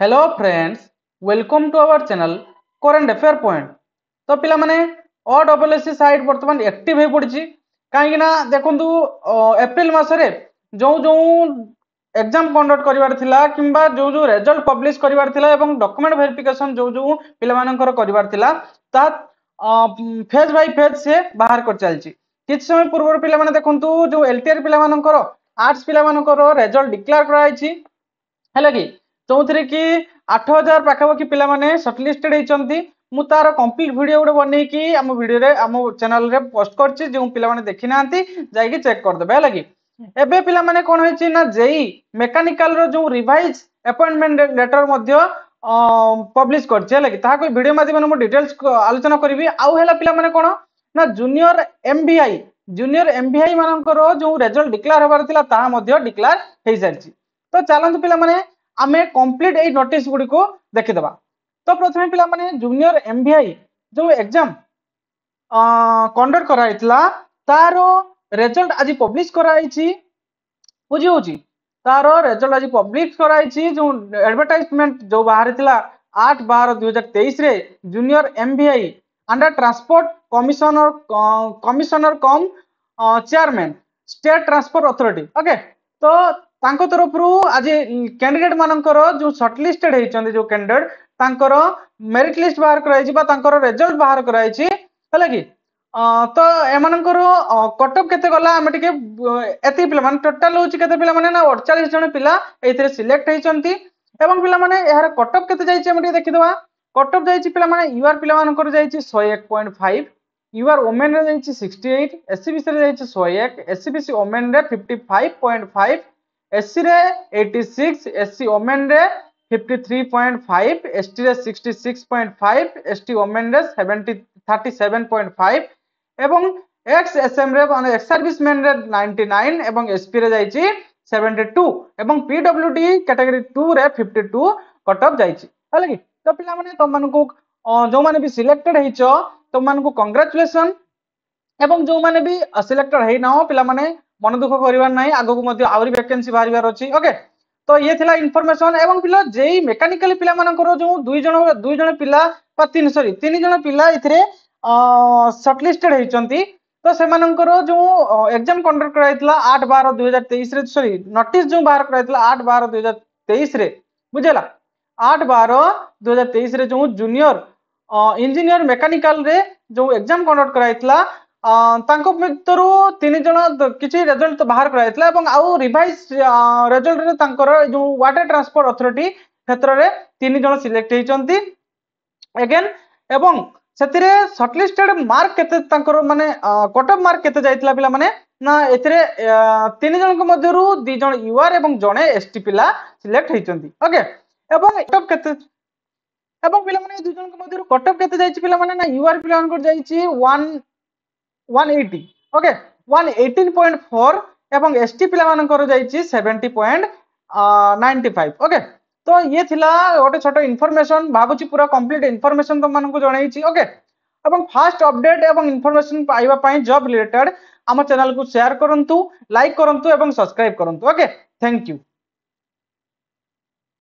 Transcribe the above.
Hello friends, welcome to our channel current affair point. तो पिला माने ओडब्ल्यूएससी साइट वर्तमान एक्टिव हो पड़ी कहीं देखु एप्रिल मसरे जो जो एग्जाम कंडक्ट करिवार थिला किंबा जो जो रिजल्ट पब्लिश करिवार थिला एवं डॉक्यूमेंट वेरिफिकेशन जो जो पिला मानकर करिवार थिला ता फेज बाय फेज से बाहर कर चलची। किछ समय पूर्व पिला माने देखंतु जो एलटीआर पिला मानकर आर्ट्स पिला मानकर रिजल्ट डिक्लेयर कराइछि हैला कि जो कि 8000 पाखापाखि पिला माने शॉर्टलिस्टेड होइचंती। मु तार कंप्लीट वीडियो गोटे बनै कि आम वीडियो रे आम चैनल रे पोस्ट करछि जो पिला माने देखि नांती जाई कि चेक कर देबे हैला कि एबे पिला माने कोन होइछि ना जेई मेकानिकल रो जो रिवाइज अपॉइंटमेंट लेटर मध्य पब्लिश करछि हैला कि ताहा कोई वीडियो माध्यम मु डिटेल्स आलोचना करबी। आउ हैला पिला माने कोन ना जूनियर एमबीआई मानकर जो रिजल्ट डिक्लेयर होबार थिला ताहा मध्य डिक्लेयर हेइ सारछि। तो चलतु पिला माने आमे कंप्लीट ए नोटिस गुडी को देखि दबा। तो प्रथमे पिला माने जूनियर एमबीआई जो एग्जाम कंडक्ट कराइतला तारो रिजल्ट आज पब्लिश कराइछि बुझी होछि। तारो रिजल्ट आज पब्लिश कराइछि जो एडवर्टाइजमेंट जो बाहर थिला 8/12/2023 रे junior M B I under transport commissioner cum chairman state transport authority okay. तो तांको तरफ रु आज कैंडिडेट मानकर जो शॉर्टलिस्टेड होइचंदी जो कैंडिडेट तांकर मेरिट लिस्ट बाहर कराइछि बा तांकर रिजल्ट बाहर कराइछि हला कि तो एमानकर कटअप केते गला हम टिके एति पिला माने टोटल होछि केते पिला माने ना 48 जन पिला एथिरे सिलेक्ट होइचंती एवं पिला माने एहार कटअप केते जाइछि हम टिके देखि दबा। कटअप जाइछि पिला माने यूआर पिला मानकर जाइछि 101.5 यूआर वुमेन रे जाइछि 68 एससीबीसी रे जाइछि 101 एससीबीसी वुमेन रे 55.5 एससी रे 86 एससी वुमेन रे 53.5 एसटी रे 66.5 एसटी वुमेन रे 37.5 एवं एक्स एसएम रे माने एक्स सर्विसमैन रे 99 एवं एसपी रे जाइछि 72 एवं पीडब्ल्यूडी कैटेगरी 2 रे 52 कटअप जाइछि हला कि। तो पिला माने तुम मानकु जो माने भी सिलेक्टेड हेइचो तुम मानकु कांग्रेचुलेशन एवं जो माने भी सिलेक्टेड हेइ ना पिला माने मन दुख करिवार नाही आगो को मध्ये आवरी वैकेंसी बाहरिवार अछि ओके। तो ये थिला इंफॉर्मेशन एवं पिला जेई मेकानिकल पिला मानकर जो दुई जण पिला बा तीन जण पिला इथरे शॉर्टलिस्टेड हेइचंती। तो से मानकर जो एग्जाम कंडक्ट कराइतला 8/12/2023 रे सॉरी नोटिस जो बाहर कराइतला 8/12/2023 रे बुझेला 8/12/2023 रे जो जूनियर इंजीनियर मेकानिकल रे जो एग्जाम कंडक्ट कराइतला तांको भितरु तीन जण किछि रिजल्ट बाहर कराइतला एवं आउ रिवाइज रिजल्ट रे तांकर जो वाटर ट्रांसपोर्ट अथॉरिटी क्षेत्र रे तीन जण सिलेक्ट हेइचंती अगेन एवं सेतिरे शॉर्टलिस्टेड मार्क केते तांकर माने कट ऑफ मार्क केते जाइतला पिला माने ना एथिरे तीन जण को मध्यरु दि जण यूआर एवं जणे एसटी पिला सिलेक्ट हेइचंती ओके। एवं कट ऑफ केते एवं पिला माने दु जण को मध्यरु कट ऑफ केते जाइछि पिला माने ना यूआर पिला को जाइछि 180 ओके 118.4 एवं एसटी पिला मानकर जाइछि 70.95 ओके। तो ये थिला गोटे छोट इनफॉरमेशन भाबुची पूरा कंप्लीट इनफॉरमेशन तुम मानकु जणाइछि ओके। एवं फास्ट अपडेट एवं इनफॉरमेशन पाइबा पई जॉब रिलेटेड हम चैनल को शेयर करंतु लाइक करंतु एवं सब्सक्राइब करंतु ओके। Thank you.